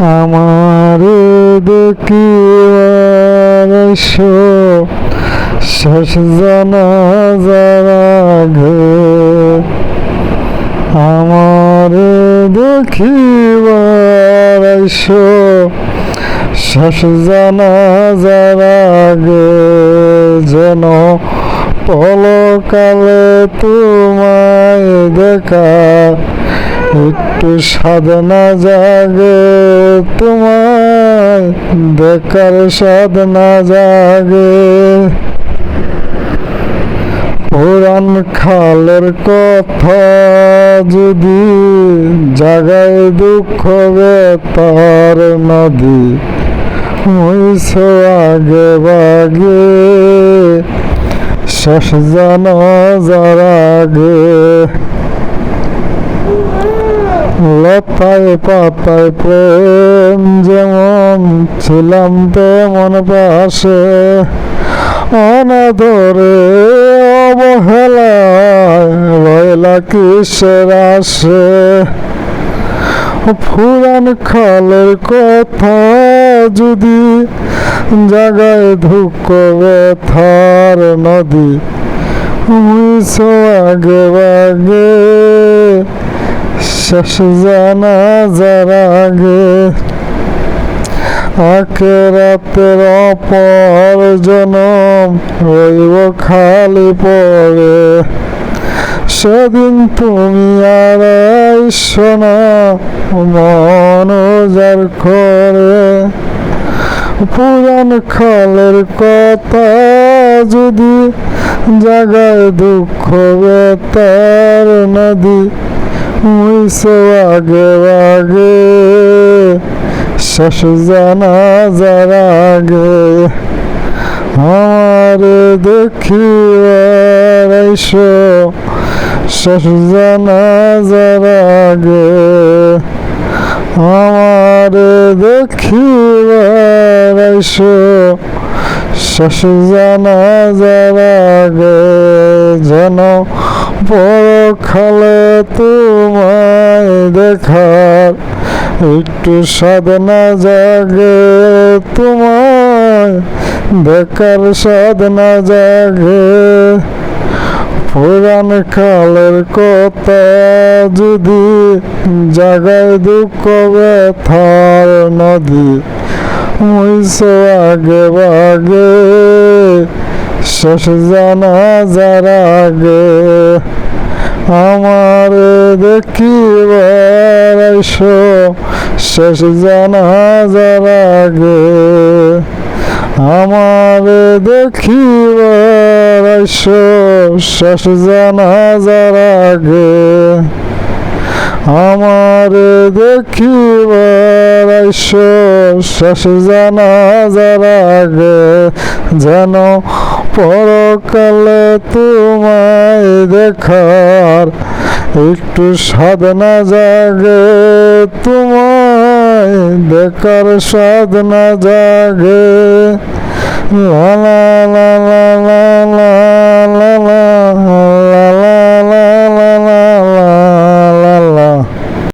আমার দেখিবার শেষ জানাজার আগে, আমার দেখিবার শেষ জানাজার আগে, যেন পলকালে তোমায় দেখা একটু সাধনা জাগে, তোমায় দেখার সাধনা জাগে। পুরান খালের কথা যদি জাগায় দুঃখ বেতার নদী, মইছ আগে বাগে শেষ জানাজার আগে। লতায় পাতায় প্রেম যেমন ছিলাম তেমন পাশে, অনাদরে অবহেলায় রয়লা কিসের আসে। পুরান খালের কথা যদি জাগায় দুঃখ ব্যথার নদী, হইছ আগে বাগে শেষ জানাজার আগে। আখেরাতের অপর জনম রইব খালি পড়ে, সেদিন তুমি আর আইসো না মন উজার করে। পুরান খালের কথা যদি জাগায় দুঃখ বেতার নদী, হইছ আগে আগে শেষ জানাজার আগে। আমার দেখিবার শেষ জানাজার আগে, আমার দেখিবার শেষ জানাজার আগে, যেন পরখালে তোমায় দেখার একটু সাধনা জাগে, তোমায় দেখার সাধনা জাগে। পুরান কালের কথা যদি জাগায় দুঃখ ব্যথার নদী, হইছ আগে বাগে শেষ জানাজার আগে। আমার দেখিবার শেষ জানাজার আগে, আমার দেখিবার শেষ জানাজার আগে, আমার দেখিবার শেষ জানাজার আগে, যেন পরকালে তোমায় দেখার একটু সাধনা জাগে, তোমায় দেখার সাধনা জাগে। লা লা লা।